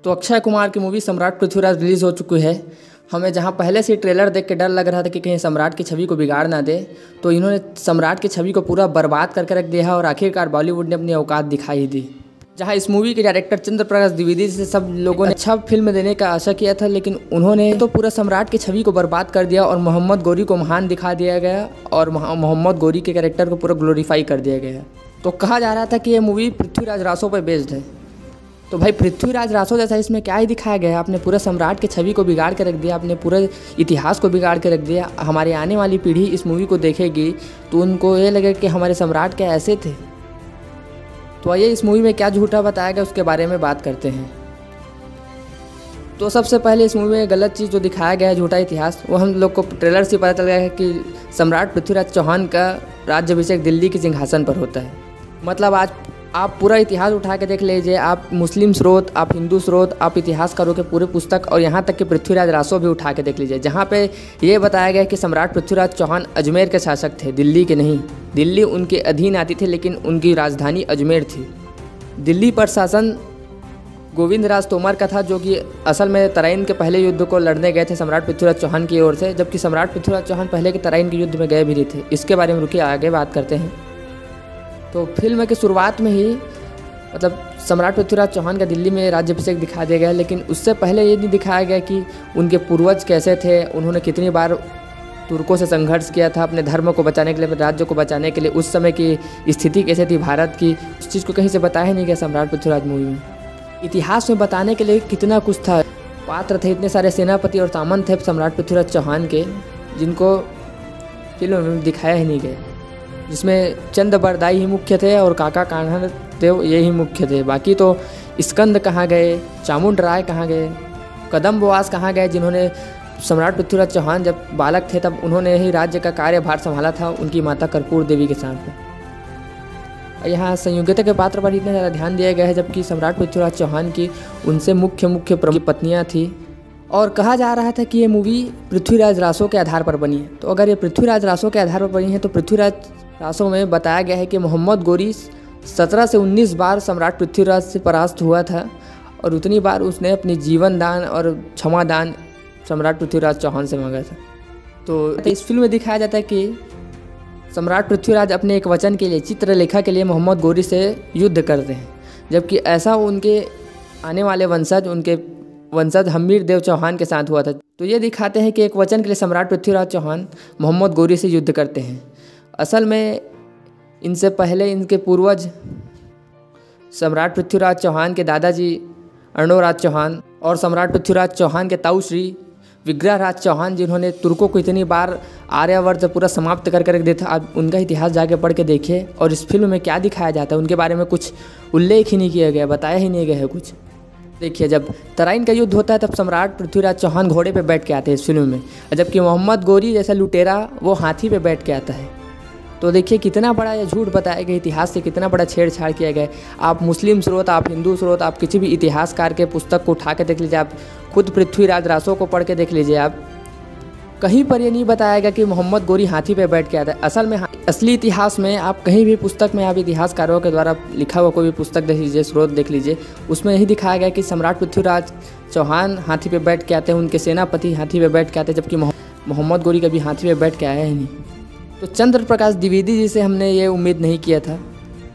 तो अक्षय कुमार की मूवी सम्राट पृथ्वीराज रिलीज़ हो चुकी है। हमें जहां पहले से ट्रेलर देख के डर लग रहा था कि कहीं सम्राट की छवि को बिगाड़ ना दे, तो इन्होंने सम्राट की छवि को पूरा बर्बाद करके रख दिया है और आखिरकार बॉलीवुड ने अपनी औकात दिखाई ही दी। जहां इस मूवी के डायरेक्टर चंद्र प्रकाश द्विवेदी से सब लोगों ने अच्छा फिल्म देने का आशा किया था, लेकिन उन्होंने तो पूरा सम्राट की छवि को बर्बाद कर दिया और मोहम्मद गौरी को महान दिखा दिया गया और मोहम्मद गौरी के कैरेक्टर को पूरा ग्लोरीफाई कर दिया गया। तो कहा जा रहा था कि ये मूवी पृथ्वीराज रासो पर बेस्ड है। तो भाई पृथ्वीराज रासो जैसा इसमें क्या ही दिखाया गया है? आपने पूरा सम्राट की छवि को बिगाड़ के रख दिया, आपने पूरे इतिहास को बिगाड़ के रख दिया। हमारी आने वाली पीढ़ी इस मूवी को देखेगी तो उनको ये लगेगा कि हमारे सम्राट क्या ऐसे थे। तो आइए इस मूवी में क्या झूठा बताया गया उसके बारे में बात करते हैं। तो सबसे पहले इस मूवी में गलत चीज़ जो दिखाया गया है, झूठा इतिहास, वो हम लोग को ट्रेलर से पता चल गया है कि सम्राट पृथ्वीराज चौहान का राज्याभिषेक दिल्ली के सिंहासन पर होता है। मतलब आज आप पूरा इतिहास उठा के देख लीजिए, आप मुस्लिम स्रोत, आप हिंदू स्रोत, आप इतिहासकारों के पूरे पुस्तक और यहाँ तक कि पृथ्वीराज रासो भी उठा के देख लीजिए, जहाँ पे ये बताया गया कि सम्राट पृथ्वीराज चौहान अजमेर के शासक थे, दिल्ली के नहीं। दिल्ली उनके अधीन आती थी लेकिन उनकी राजधानी अजमेर थी। दिल्ली पर शासन गोविंद राज तोमर का था, जो कि असल में तराइन के पहले युद्ध को लड़ने गए थे सम्राट पृथ्वीराज चौहान की ओर से, जबकि सम्राट पृथ्वीराज चौहान पहले के तराइन के युद्ध में गए भी नहीं थे। इसके बारे में रुकिए आगे बात करते हैं। तो फिल्म की शुरुआत में ही मतलब सम्राट पृथ्वीराज चौहान का दिल्ली में राज्याभिषेक दिखा दिया गया, लेकिन उससे पहले ये नहीं दिखाया गया कि उनके पूर्वज कैसे थे, उन्होंने कितनी बार तुर्कों से संघर्ष किया था अपने धर्म को बचाने के लिए, अपने राज्य को बचाने के लिए। उस समय की स्थिति कैसे थी भारत की, उस चीज़ को कहीं से बताया ही नहीं गया सम्राट पृथ्वीराज मूवी में। इतिहास में बताने के लिए कितना कुछ था, पात्र थे, इतने सारे सेनापति और सामंत थे सम्राट पृथ्वीराज चौहान के, जिनको फिल्म में दिखाया ही नहीं गया। जिसमें चंद बरदाई ही मुख्य थे और काका कान्हा देव ये ही मुख्य थे। बाकी तो स्कंद कहाँ गए, चामुंड राय कहाँ गए, कदम्बवास कहाँ गए, जिन्होंने सम्राट पृथ्वीराज चौहान जब बालक थे तब उन्होंने ही राज्य का कार्यभार संभाला था उनकी माता कर्पूर देवी के साथ में। यहाँ संयोगिता के पात्र पर इतना ज़्यादा ध्यान दिया गया है, जबकि सम्राट पृथ्वीराज चौहान की उनसे मुख्य प्रमुख पत्नियाँ थी। और कहा जा रहा था कि ये मूवी पृथ्वीराज रासो के आधार पर बनी है। तो अगर ये पृथ्वीराज रासो के आधार पर बनी है तो पृथ्वीराज रासो में बताया गया है कि मोहम्मद गौरी 17 से 19 बार सम्राट पृथ्वीराज से परास्त हुआ था और उतनी बार उसने अपनी जीवन दान और क्षमा दान सम्राट पृथ्वीराज चौहान से मांगा था। तो इस फिल्म में दिखाया जाता है कि सम्राट पृथ्वीराज अपने एक वचन के लिए, चित्रलेखा के लिए मोहम्मद गौरी से युद्ध करते हैं, जबकि ऐसा उनके आने वाले वंशज, उनके वंशज हम्मीर देव चौहान के साथ हुआ था। तो ये दिखाते हैं कि एक वचन के लिए सम्राट पृथ्वीराज चौहान मोहम्मद गौरी से युद्ध करते हैं। असल में इनसे पहले इनके पूर्वज सम्राट पृथ्वीराज चौहान के दादाजी अर्णोराज चौहान और सम्राट पृथ्वीराज चौहान के ताऊ श्री विग्रहराज चौहान, जिन्होंने तुर्कों को इतनी बार आर्यावर्त पूरा समाप्त करके रख दिया था। आप उनका इतिहास जाके पढ़ के देखिए और इस फिल्म में क्या दिखाया जाता है उनके बारे में कुछ उल्लेख ही नहीं किया गया, बताया ही नहीं गया है कुछ। देखिए जब तराइन का युद्ध होता है तब सम्राट पृथ्वीराज चौहान घोड़े पे बैठ के आते हैं इस फिल्म में, जबकि मोहम्मद गौरी जैसा लुटेरा वो हाथी पे बैठ के आता है। तो देखिए कितना बड़ा ये झूठ बताया गया, इतिहास से कितना बड़ा छेड़छाड़ किया गया। आप मुस्लिम स्रोत, आप हिंदू स्रोत, आप किसी भी इतिहासकार के पुस्तक को उठा के देख लीजिए, आप खुद पृथ्वीराज रासो को पढ़ के देख लीजिए, आप कहीं पर ये नहीं बताया गया कि मोहम्मद गौरी हाथी पे बैठ के आता है। असल में असली इतिहास में आप कहीं भी पुस्तक में, आप इतिहासकारों के द्वारा लिखा हुआ कोई भी पुस्तक देख लीजिए, स्रोत देख लीजिए, उसमें यही दिखाया गया कि सम्राट पृथ्वीराज चौहान हाथी पे बैठ के आते हैं, उनके सेनापति हाथी पे बैठ के आते हैं, जबकि मोहम्मद गौरी कभी हाथी पे बैठ के आया ही नहीं। तो चंद्र प्रकाश द्विवेदी जी से हमने ये उम्मीद नहीं किया था।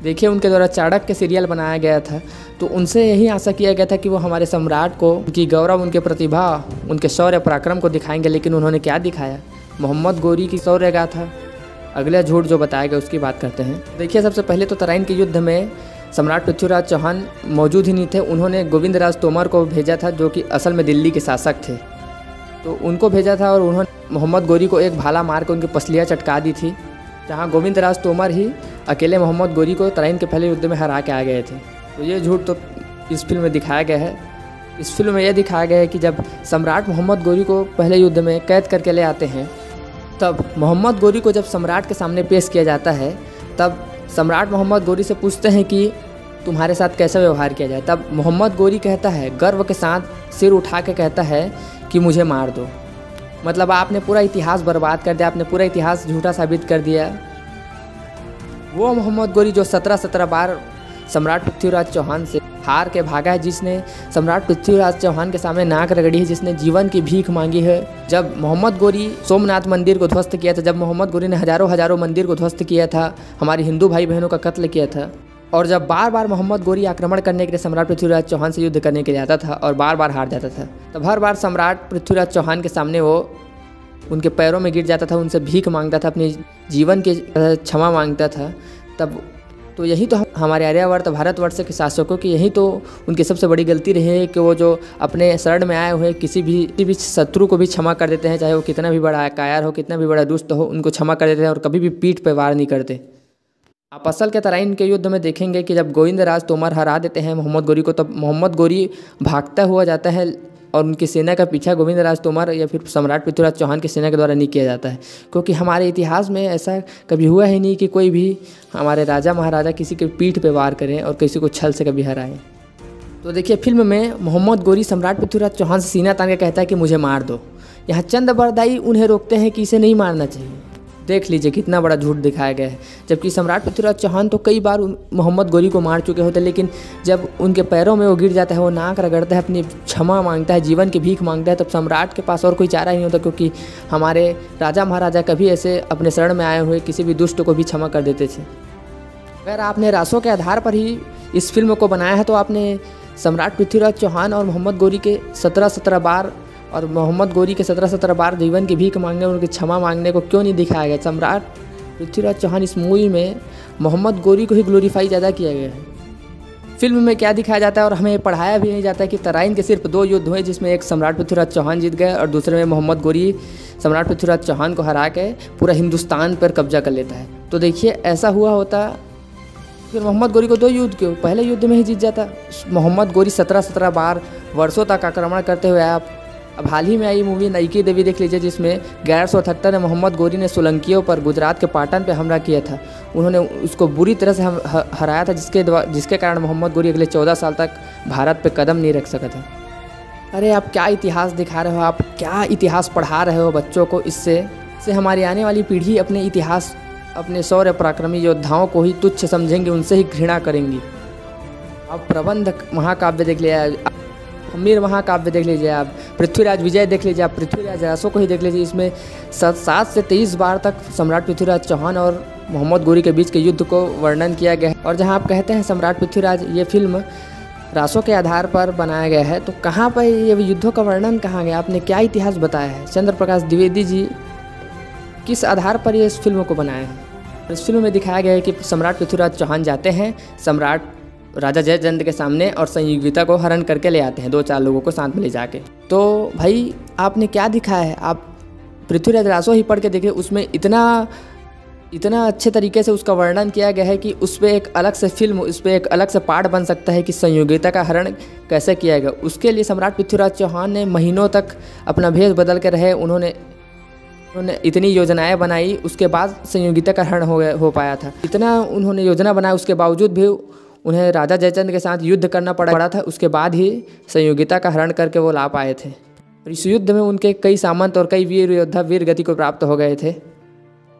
देखिए उनके द्वारा चाणक्य सीरियल बनाया गया था, तो उनसे यही आशा किया गया था कि वो हमारे सम्राट को, उनकी गौरव, उनके प्रतिभा, उनके शौर्य पराक्रम को दिखाएंगे, लेकिन उन्होंने क्या दिखाया? मोहम्मद गौरी की शौर्य गाथा। अगला झूठ जो बताया गया उसकी बात करते हैं। देखिए सबसे पहले तो तराइन के युद्ध में सम्राट पृथ्वीराज चौहान मौजूद ही नहीं थे। उन्होंने गोविंद राज तोमर को भेजा था, जो कि असल में दिल्ली के शासक थे। तो उनको भेजा था और उन्होंने मोहम्मद गौरी को एक भाला मार के उनकी पसलियाँ चटका दी थी, जहाँ गोविंद राज तोमर ही अकेले मोहम्मद गौरी को तराइन के पहले युद्ध में हरा के आ गए थे। तो ये झूठ तो इस फिल्म में दिखाया गया है। इस फिल्म में यह दिखाया गया है कि जब सम्राट मोहम्मद गौरी को पहले युद्ध में कैद करके ले आते हैं, तब मोहम्मद गौरी को जब सम्राट के सामने पेश किया जाता है, तब सम्राट मोहम्मद गौरी से पूछते हैं कि तुम्हारे साथ कैसा व्यवहार किया जाए। तब मोहम्मद गौरी कहता है, गर्व के साथ सिर उठा के कहता है कि मुझे मार दो। मतलब आपने पूरा इतिहास बर्बाद कर दिया, आपने पूरा इतिहास झूठा साबित कर दिया। वो मोहम्मद गौरी जो 17 बार सम्राट पृथ्वीराज चौहान से हार के भागा है, जिसने सम्राट पृथ्वीराज चौहान के सामने नाक रगड़ी है, जिसने जीवन की भीख मांगी है। जब मोहम्मद गोरी सोमनाथ मंदिर को ध्वस्त किया था, जब मोहम्मद गोरी ने हजारों मंदिर को ध्वस्त किया था, हमारे हिंदू भाई बहनों का कत्ल किया था, और जब बार बार मोहम्मद गोरी आक्रमण करने के लिए सम्राट पृथ्वीराज चौहान से युद्ध करने के लिए आता था और बार बार हार जाता था, तब हर बार सम्राट पृथ्वीराज चौहान के सामने वो उनके पैरों में गिर जाता था, उनसे भीख मांगता था, अपने जीवन की क्षमा मांगता था। तब तो यही तो हमारे आर्यावर्त भारतवर्ष के शासकों की यही तो उनकी सबसे बड़ी गलती रही है कि वो जो अपने शरण में आए हुए किसी भी शत्रु को भी क्षमा कर देते हैं, चाहे वो कितना भी बड़ा कायर हो, कितना भी बड़ा दुष्ट हो, उनको क्षमा कर देते हैं और कभी भी पीठ पे वार नहीं करते। आप असल के तराइन के युद्ध में देखेंगे कि जब गोविंदराज तोमर हरा देते हैं मोहम्मद गोरी को, तब मोहम्मद गोरी भागता हुआ जाता है और उनकी सेना का पीछा गोविंदराज तोमर या फिर सम्राट पृथ्वीराज चौहान की सेना के द्वारा नहीं किया जाता है, क्योंकि हमारे इतिहास में ऐसा कभी हुआ ही नहीं कि कोई भी हमारे राजा महाराजा किसी के पीठ पे वार करें और किसी को छल से कभी हराएं। तो देखिए, फिल्म में मोहम्मद गोरी सम्राट पृथ्वीराज चौहान से सीना तान के कहता है कि मुझे मार दो। यहाँ चंद बरदाई उन्हें रोकते हैं कि इसे नहीं मारना चाहिए। देख लीजिए कितना बड़ा झूठ दिखाया गया है, जबकि सम्राट पृथ्वीराज चौहान तो कई बार मोहम्मद गोरी को मार चुके होते, लेकिन जब उनके पैरों में वो गिर जाता है, वो नाक रगड़ता है, अपनी क्षमा मांगता है, जीवन की भीख मांगता है, तब सम्राट के पास और कोई चारा ही नहीं होता, क्योंकि हमारे राजा महाराजा कभी ऐसे अपने शरण में आए हुए किसी भी दुष्ट को भी क्षमा कर देते थे। अगर आपने रासों के आधार पर ही इस फिल्म को बनाया है तो आपने सम्राट पृथ्वीराज चौहान और मोहम्मद गोरी के 17 बार और मोहम्मद गोरी के 17 बार जीवन की भीख मांगने और उनकी क्षमा मांगने को क्यों नहीं दिखाया गया। सम्राट पृथ्वीराज चौहान इस मूवी में मोहम्मद गोरी को ही ग्लोरीफाई ज़्यादा किया गया है। फिल्म में क्या दिखाया जाता है और हमें पढ़ाया भी नहीं जाता है कि तराइन के सिर्फ 2 युद्ध हुए, जिसमें एक सम्राट पृथ्वीराज चौहान जीत गए और दूसरे में मोहम्मद गोरी सम्राट पृथ्वीराज चौहान को हरा के पूरा हिंदुस्तान पर कब्जा कर लेता है। तो देखिए, ऐसा हुआ होता फिर मोहम्मद गोरी को 2 युद्ध क्यों, पहले युद्ध में ही जीत जाता। मोहम्मद गोरी 17 बार वर्षों तक आक्रमण करते हुए आप अब हाल ही में आई मूवी नईकी देवी देख लीजिए, जिसमें 1178 में मोहम्मद गोरी ने सोलंकियों पर गुजरात के पाटन पे हमला किया था। उन्होंने उसको बुरी तरह से हराया था, जिसके कारण मोहम्मद गोरी अगले 14 साल तक भारत पे कदम नहीं रख सका था। अरे आप क्या इतिहास दिखा रहे हो, आप क्या इतिहास पढ़ा रहे हो बच्चों को। इससे हमारी आने वाली पीढ़ी अपने इतिहास, अपने शौर्य पराक्रमी योद्धाओं को ही तुच्छ समझेंगे, उनसे ही घृणा करेंगी। आप प्रबंध महाकाव्य देख लिया, मीर महाकाव्य देख लीजिए, आप पृथ्वीराज विजय देख लीजिए, आप पृथ्वीराज रासों को ही देख लीजिए। इसमें 7 से 23 बार तक सम्राट पृथ्वीराज चौहान और मोहम्मद गोरी के बीच के युद्ध को वर्णन किया गया है। और जहां आप कहते हैं सम्राट पृथ्वीराज ये फिल्म रासों के आधार पर बनाया गया है, तो कहाँ पर ये युद्धों का वर्णन कहाँ गया, आपने क्या इतिहास बताया है। चंद्र प्रकाश द्विवेदी जी किस आधार पर ये इस फिल्म को बनाया है। इस फिल्म में दिखाया गया है कि सम्राट पृथ्वीराज चौहान जाते हैं सम्राट राजा जयचंद के सामने और संयोगिता को हरण करके ले आते हैं, 2-4 लोगों को साथ में ले जाके। तो भाई आपने क्या दिखाया है, आप पृथ्वीराज रासो ही पढ़ के देखे, उसमें इतना अच्छे तरीके से उसका वर्णन किया गया है कि उस पर एक अलग से फिल्म, उस पर एक अलग से पार्ट बन सकता है कि संयोगिता का हरण कैसे किया गया। उसके लिए सम्राट पृथ्वीराज चौहान ने महीनों तक अपना भेष बदल के रहे, उन्होंने इतनी योजनाएं बनाई, उसके बाद संयोगिता का हरण हो पाया था। इतना उन्होंने योजना बनाया, उसके बावजूद भी उन्हें राजा जयचंद के साथ युद्ध करना पड़ा था। उसके बाद ही संयोगिता का हरण करके वो ला पाए थे। और इस युद्ध में उनके कई सामंत और कई वीर योद्धा वीर गति को प्राप्त हो गए थे।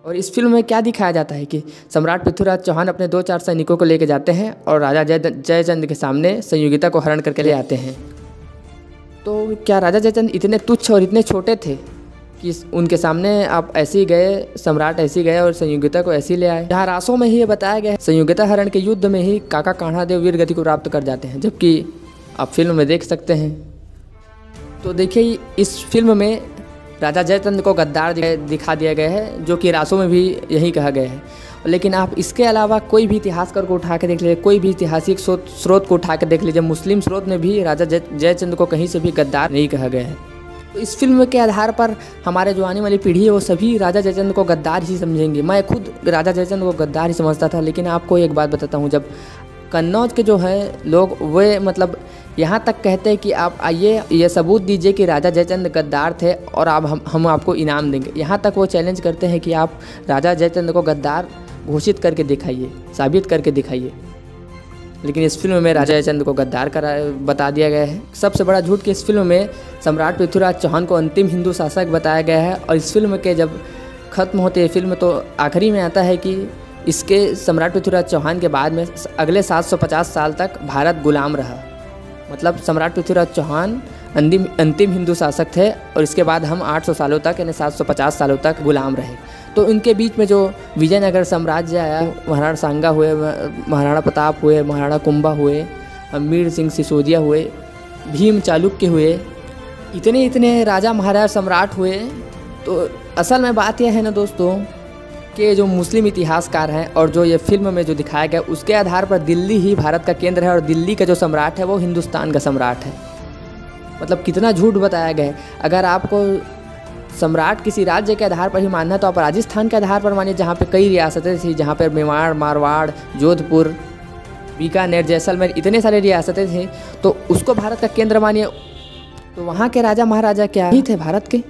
और इस फिल्म में क्या दिखाया जाता है कि सम्राट पृथ्वीराज चौहान अपने 2-4 सैनिकों को लेकर जाते हैं और राजा जयचंद के सामने संयोगिता को हरण करके ले आते हैं। तो क्या राजा जयचंद इतने तुच्छ और इतने छोटे थे कि उनके सामने आप ऐसे ही गए, सम्राट ऐसे ही गए और संयोगिता को ऐसे ही ले आए। जहाँ रासों में ही ये बताया गया है, संयोगिता हरण के युद्ध में ही काका कान्हादेव वीर गति को प्राप्त कर जाते हैं, जबकि आप फिल्म में देख सकते हैं। तो देखिए, इस फिल्म में राजा जयचंद को गद्दार दिखा दिया गया है, जो कि रासों में भी यही कहा गया है। लेकिन आप इसके अलावा कोई भी इतिहासकार को उठा के देख लीजिए, कोई भी ऐतिहासिक स्रोत को उठा के देख लीजिए, मुस्लिम स्रोत में भी राजा जयचंद को कहीं से भी गद्दार नहीं कहा गया है। तो इस फिल्म के आधार पर हमारे जो आने वाली पीढ़ी है वो सभी राजा जयचंद को गद्दार ही समझेंगे। मैं खुद राजा जयचंद को गद्दार ही समझता था, लेकिन आपको एक बात बताता हूँ, जब कन्नौज के जो है लोग वे मतलब यहाँ तक कहते हैं कि आप आइए ये सबूत दीजिए कि राजा जयचंद गद्दार थे और आप हम आपको इनाम देंगे, यहाँ तक वो चैलेंज करते हैं कि आप राजा जयचंद को गद्दार घोषित करके दिखाइए, साबित करके दिखाइए। लेकिन इस फिल्म में राजा जयचंद को गद्दार बता दिया गया है। सबसे बड़ा झूठ कि इस फिल्म में सम्राट पृथ्वीराज चौहान को अंतिम हिंदू शासक बताया गया है। और इस फिल्म के जब खत्म होती है फिल्म, तो आखिरी में आता है कि इसके सम्राट पृथ्वीराज चौहान के बाद में अगले 750 साल तक भारत गुलाम रहा। मतलब सम्राट पृथ्वीराज चौहान अंतिम हिंदू शासक थे और इसके बाद हम 800 सालों तक यानी 750 सालों तक गुलाम रहे। तो इनके बीच में जो विजयनगर साम्राज्य आया, महाराणा सांगा हुए, महाराणा प्रताप हुए, महाराणा कुंभा हुए, मीर सिंह सिसोदिया हुए, भीम चालुक्य हुए, इतने राजा महाराजा सम्राट हुए। तो असल में बात यह है ना दोस्तों कि जो मुस्लिम इतिहासकार हैं और जो ये फिल्म में जो दिखाया गया उसके आधार पर दिल्ली ही भारत का केंद्र है और दिल्ली का जो सम्राट है वो हिंदुस्तान का सम्राट है। मतलब कितना झूठ बताया गया है। अगर आपको सम्राट किसी राज्य के आधार पर ही मानना है तो आप राजस्थान के आधार पर मानिए, जहाँ पे कई रियासतें थी, जहाँ पर मेवाड़, मारवाड़, जोधपुर, बीकानेर, जैसलमेर, इतने सारे रियासतें थी, तो उसको भारत का केंद्र मानिए। तो वहाँ के राजा महाराजा क्या ही थे भारत के?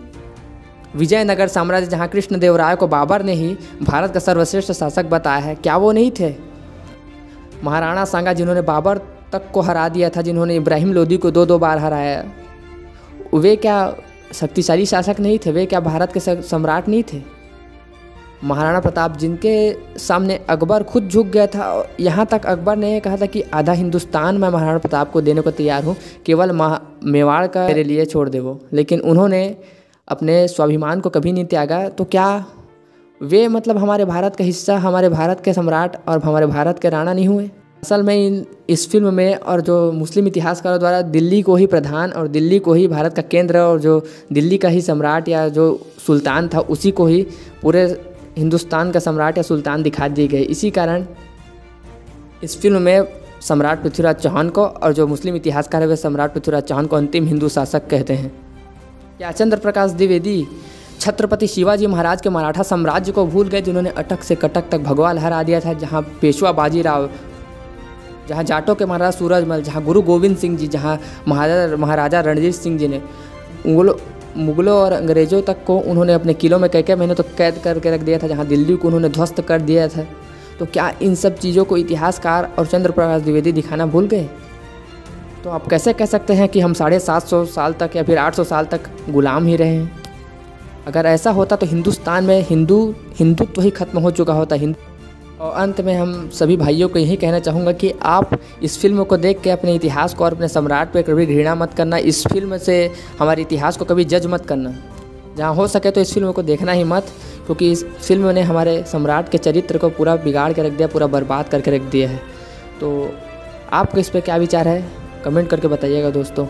विजयनगर साम्राज्य, जहाँ कृष्णदेवराय को बाबर ने ही भारत का सर्वश्रेष्ठ शासक बताया है, क्या वो नहीं थे? महाराणा सांगा जिन्होंने बाबर तक को हरा दिया था, जिन्होंने इब्राहिम लोदी को 2-2 बार हराया, वे क्या शक्तिशाली शासक नहीं थे? वे क्या भारत के सम्राट नहीं थे? महाराणा प्रताप जिनके सामने अकबर खुद झुक गया था, यहाँ तक अकबर ने कहा था कि आधा हिंदुस्तान मैं महाराणा प्रताप को देने को तैयार हूँ, केवल मेवाड़ का मेरे लिए छोड़ दे वो। लेकिन उन्होंने अपने स्वाभिमान को कभी नहीं त्यागा। तो क्या वे मतलब हमारे भारत का हिस्सा, हमारे भारत के सम्राट और हमारे भारत के राणा नहीं हुए? असल में इस फिल्म में और जो मुस्लिम इतिहासकारों द्वारा दिल्ली को ही प्रधान और दिल्ली को ही भारत का केंद्र और जो दिल्ली का ही सम्राट या जो सुल्तान था उसी को ही पूरे हिंदुस्तान का सम्राट या सुल्तान दिखा दिए गए। इसी कारण इस फिल्म में सम्राट पृथ्वीराज चौहान को और जो मुस्लिम इतिहासकार है वे सम्राट पृथ्वीराज चौहान को अंतिम हिंदू शासक कहते हैं। क्या चंद्र प्रकाश द्विवेदी छत्रपति शिवाजी महाराज के मराठा साम्राज्य को भूल गए, जिन्होंने अटक से कटक तक भगवा लहरा दिया था, जहाँ पेशवा बाजीराव, जहाँ जाटों के महाराजा सूरजमल, जहाँ गुरु गोविंद सिंह जी, जहाँ महाराजा रणजीत सिंह जी ने मुगलों और अंग्रेज़ों तक को उन्होंने अपने किलों में कई महीनों तक कैद करके रख दिया था, जहाँ दिल्ली को उन्होंने ध्वस्त कर दिया था। तो क्या इन सब चीज़ों को इतिहासकार और चंद्र प्रकाश द्विवेदी दिखाना भूल गए? तो आप कैसे कह सकते हैं कि हम 750 साल तक या फिर 800 साल तक गुलाम ही रहे हैं? अगर ऐसा होता तो हिंदुस्तान में हिंदुत्व ही खत्म हो चुका होता। और अंत में हम सभी भाइयों को यही कहना चाहूँगा कि आप इस फिल्म को देख के अपने इतिहास को और अपने सम्राट पर कभी घृणा मत करना। इस फिल्म से हमारे इतिहास को कभी जज मत करना। जहाँ हो सके तो इस फिल्म को देखना ही मत, क्योंकि इस फिल्म ने हमारे सम्राट के चरित्र को पूरा बिगाड़ के रख दिया, पूरा बर्बाद करके रख दिया है। तो आपको इस पर क्या विचार है, कमेंट करके बताइएगा दोस्तों।